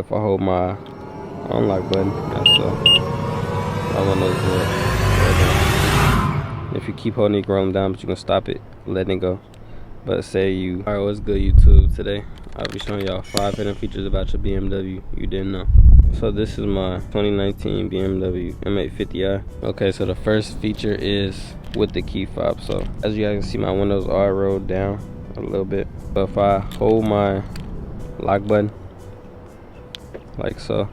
If I hold my unlock button, that's my windows roll down. If you keep holding it, you can roll them down, but you can stop it, letting it go. But say you, alright, what's good YouTube? Today I'll be showing y'all 5 hidden features about your BMW you didn't know. So this is my 2019 BMW M850i. Okay, so the first feature is with the key fob. So as you guys can see, my windows are rolled down a little bit. But if I hold my lock button like so,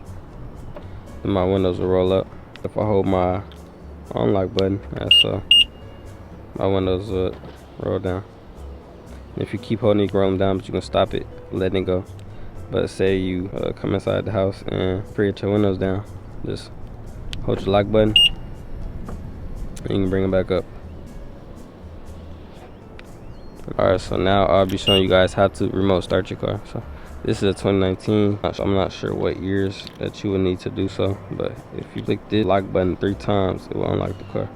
then my windows will roll up. If I hold my unlock button as so, my windows will roll down. If you keep holding it, you can roll them down, but you can stop it, letting it go. But say you come inside the house and create your windows down, just hold your lock button and you can bring it back up. Alright, so now I'll be showing you guys how to remote start your car. So this is a 2019. I'm not sure what years that you would need to do so, but if you click this lock button 3 times, it will unlock the car.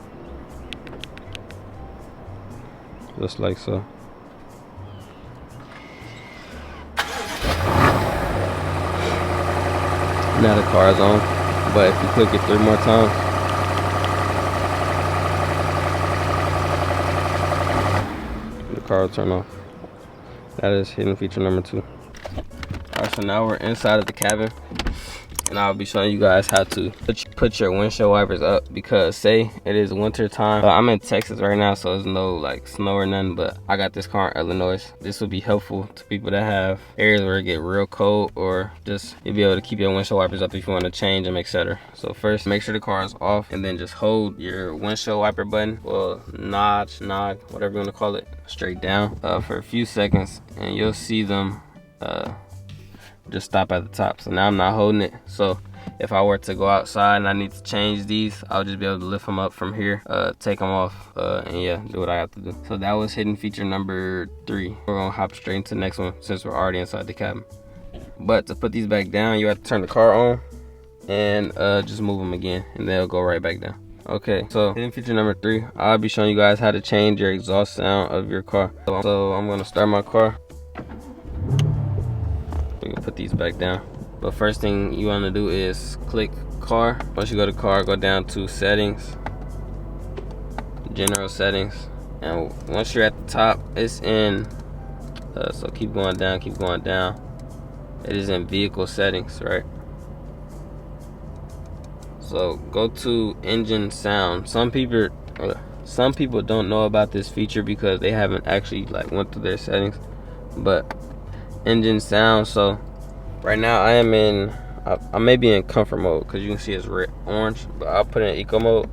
Just like so. Now the car is on, but if you click it 3 more times, the car will turn off. That is hidden feature number 2. Alright, so now we're inside of the cabin, and I'll be showing you guys how to put your windshield wipers up, because say it is winter time. I'm in Texas right now, so there's no like snow or nothing, but I got this car in Illinois. This would be helpful to people that have areas where it get real cold, or just you'll be able to keep your windshield wipers up if you want to change them, etc. So first, make sure the car is off, and then just hold your windshield wiper button, well, nod, whatever you want to call it, straight down for a few seconds, and you'll see them just stop at the top. So now I'm not holding it, so if I were to go outside and I need to change these, I'll just be able to lift them up from here, take them off, and yeah, do what I have to do. So that was hidden feature number 3. We're gonna hop straight into the next one since we're already inside the cabin. But to put these back down, you have to turn the car on and just move them again, and they'll go right back down. Okay, so hidden feature number 3, I'll be showing you guys how to change your exhaust sound of your car. So I'm gonna start my car. We can put these back down, but first thing you want to do is click car. Once you go to car, go down to settings, general settings, and once you're at the top, it's in so keep going down, it is in vehicle settings, right? So go to engine sound. Some people don't know about this feature because they haven't actually like went through their settings, but engine sound. So right now I may be in comfort mode, because you can see it's red, orange, but I'll put it in eco mode.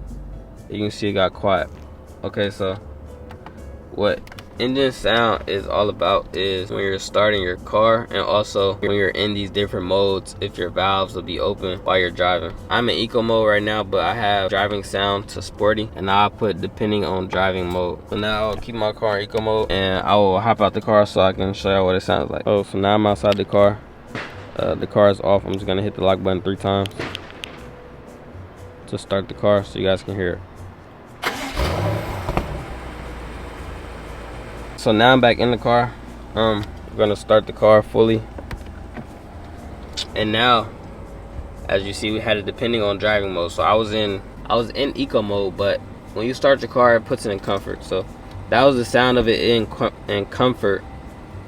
You can see it got quiet. Okay, so what engine sound is all about is when you're starting your car, and also when you're in these different modes, if your valves will be open while you're driving. I'm in eco mode right now, but I have driving sound to sporty, and I'll put depending on driving mode. So now I'll keep my car in eco mode, and I will hop out the car so I can show you what it sounds like. So now I'm outside the car. The car is off. I'm just gonna hit the lock button 3 times to start the car so you guys can hear it. So now I'm back in the car. I'm gonna start the car fully, and now as you see, we had it depending on driving mode. So I was in eco mode, but when you start your car, it puts it in comfort. So that was the sound of it in comfort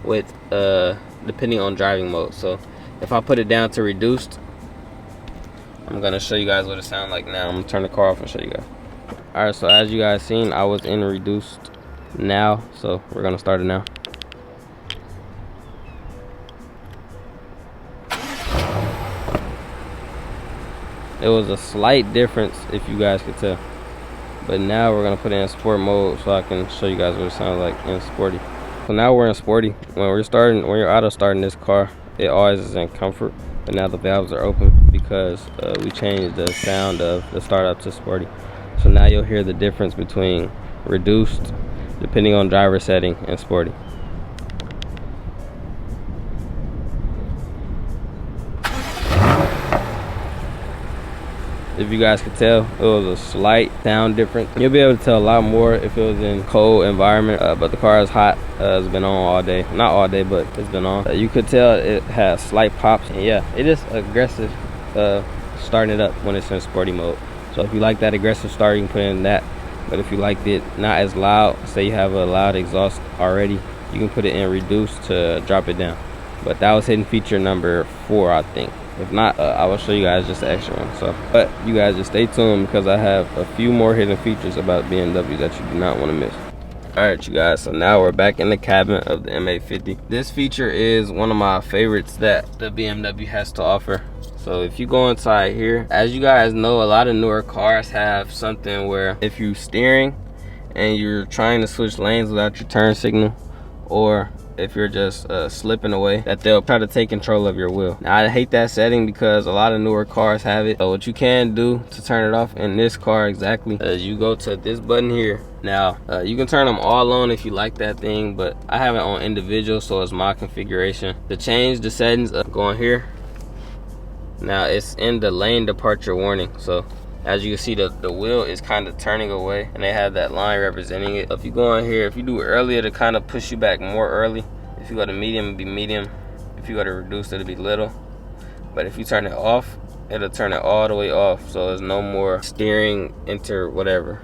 with depending on driving mode. So if I put it down to reduced, I'm gonna show you guys what it sounds like now. I'm gonna turn the car off and show you guys. Alright, so as you guys seen, I was in reduced now, so we're gonna start it now. It was a slight difference, if you guys could tell, but now we're gonna put it in sport mode so I can show you guys what it sounds like in sporty. So now we're in sporty. When you're auto starting this car, it always is in comfort, but now the valves are open because we changed the sound of the startup to sporty. So now you'll hear the difference between reduced, depending on driver setting, and sporty. if you guys could tell, it was a slight sound difference. You'll be able to tell a lot more if it was in cold environment, but the car is hot. It's been on all day, not all day, but it's been on. You could tell it has slight pops, and yeah, it is aggressive starting it up when it's in sporty mode. So if you like that aggressive start, you can put in that. But if you liked it not as loud, say you have a loud exhaust already, you can put it in reduce to drop it down. But that was hidden feature number 4, I think. If not, I will show you guys just the extra one. So, but you guys just stay tuned because I have a few more hidden features about BMW that you do not want to miss. All right, you guys, so now we're back in the cabin of the M850. This feature is one of my favorites that the BMW has to offer. So if you go inside here, as you guys know, a lot of newer cars have something where if you're steering and you're trying to switch lanes without your turn signal, or if you're just slipping away, that they'll try to take control of your wheel. Now, I hate that setting because a lot of newer cars have it. So what you can do to turn it off in this car exactly is you go to this button here. Now, you can turn them all on if you like that thing, but I have it on individual, so it's my configuration. To change the settings, go in here. Now it's in the lane departure warning, so as you can see, the wheel is kind of turning away and they have that line representing it. So if you go in here, if you do it early, it'll kind of push you back more early. If you go to medium, it'll be medium. If you go to reduce, it'll be little. But if you turn it off, it'll turn it all the way off, so there's no more steering into whatever.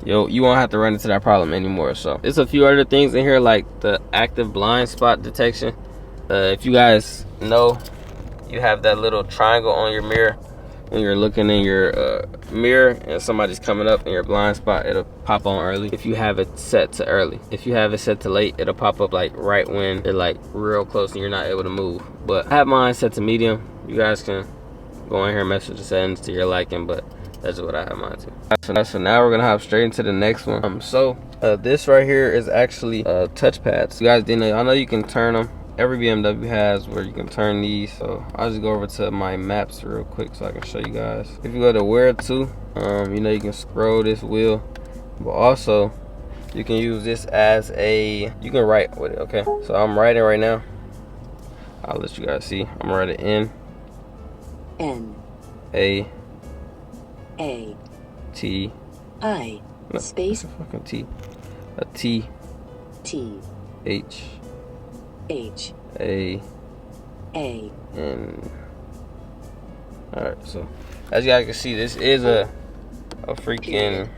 You won't have to run into that problem anymore. So there's a few other things in here, like the active blind spot detection. If you guys know, you have that little triangle on your mirror when you're looking in your mirror and somebody's coming up in your blind spot, it'll pop on early if you have it set to early. If you have it set to late, it'll pop up like right when they're like real close and you're not able to move. But I have mine set to medium. You guys can go in here and mess with the settings to your liking, but that's what I have mine to. So now we're gonna hop straight into the next one. This right here is actually touchpads. You guys didn't know, I know you can turn them. Every BMW has where you can turn these. So I'll just go over to my maps real quick so I can show you guys. If you go to where to, you know, you can scroll this wheel, but also you can use this as you can write with it. Okay, so I'm writing right now. I'll let you guys see. I'm writing N A T I space fucking T a T H A N. Alright, so as you guys can see, this is a freaking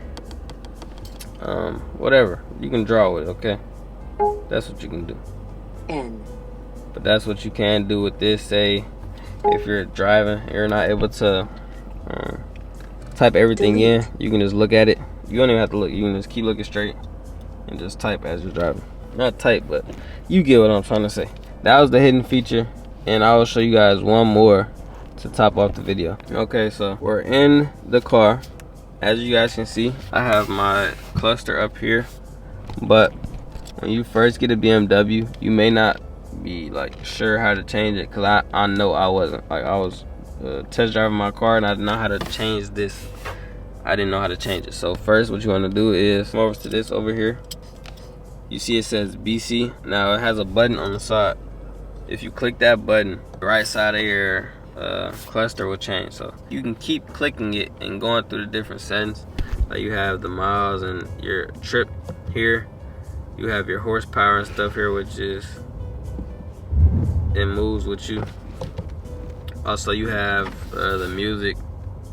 whatever. You can draw with it, okay? That's what you can do. N. But that's what you can do with this. Say if you're driving, you're not able to type everything in, you can just look at it. You don't even have to look, you can just keep looking straight and just type as you're driving. Not type, but you get what I'm trying to say. That was the hidden feature, and I will show you guys one more to top off the video. Okay, so we're in the car. As you guys can see, I have my cluster up here, but when you first get a BMW, you may not be like sure how to change it, because I know I wasn't. Like, I was test driving my car and I didn't know how to change this. I didn't know how to change it. So first, what you want to do is come over to this over here. You see it says BC. Now it has a button on the side. If you click that button, the right side of your cluster will change. So you can keep clicking it and going through the different settings. Like you have the miles and your trip here. You have your horsepower and stuff here, which is, it moves with you. Also, you have the music.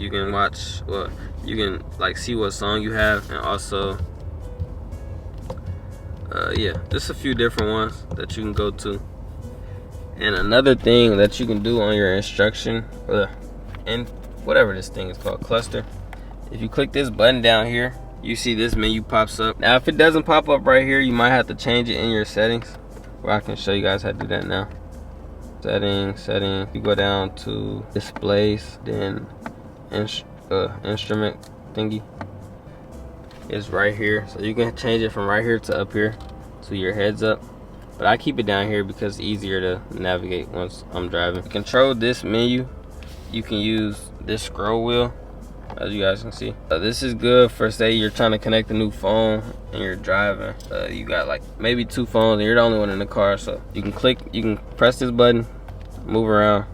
You can watch, well, you can like see what song you have, and also yeah, just a few different ones that you can go to. And another thing that you can do on your instruction, and whatever this thing is called, cluster, if you click this button down here, you see this menu pops up. Now if it doesn't pop up right here, you might have to change it in your settings, where I can show you guys how to do that now. Settings, you go down to displays, then instrument thingy is right here. So you can change it from right here to up here to your heads up, but I keep it down here because it's easier to navigate once I'm driving. To control this menu, you can use this scroll wheel, as you guys can see. This is good for, say you're trying to connect a new phone and you're driving. You got like maybe 2 phones and you're the only one in the car, so you can press this button, move around,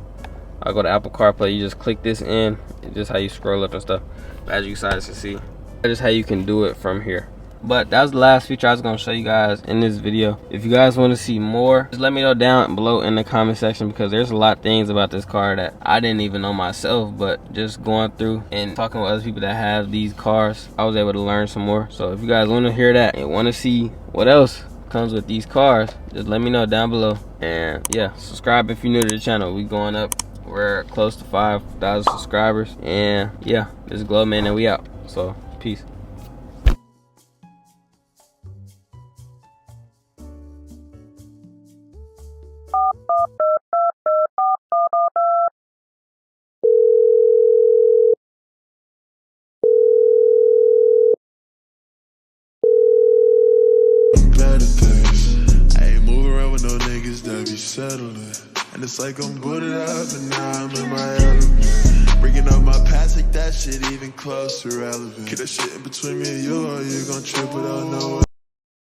I'll go to Apple CarPlay. You just click this in. It's just how you scroll up and stuff. But as you guys can see, that is how you can do it from here. But that was the last feature I was going to show you guys in this video. If you guys want to see more, just let me know down below in the comment section, because there's a lot of things about this car that I didn't even know myself, but just going through and talking with other people that have these cars, I was able to learn some more. So if you guys want to hear that and want to see what else comes with these cars, just let me know down below. And yeah, subscribe if you're new to the channel. We going up. We're close to 5,000 subscribers. And yeah, this is Glow Man and we out. So peace. I ain't moving around with no niggas that be settling. And it's like I'm booted up and now I'm in my element. Bringing up my past like that shit even close to relevant. Keep that shit in between me and you, or you gon' trip without knowing.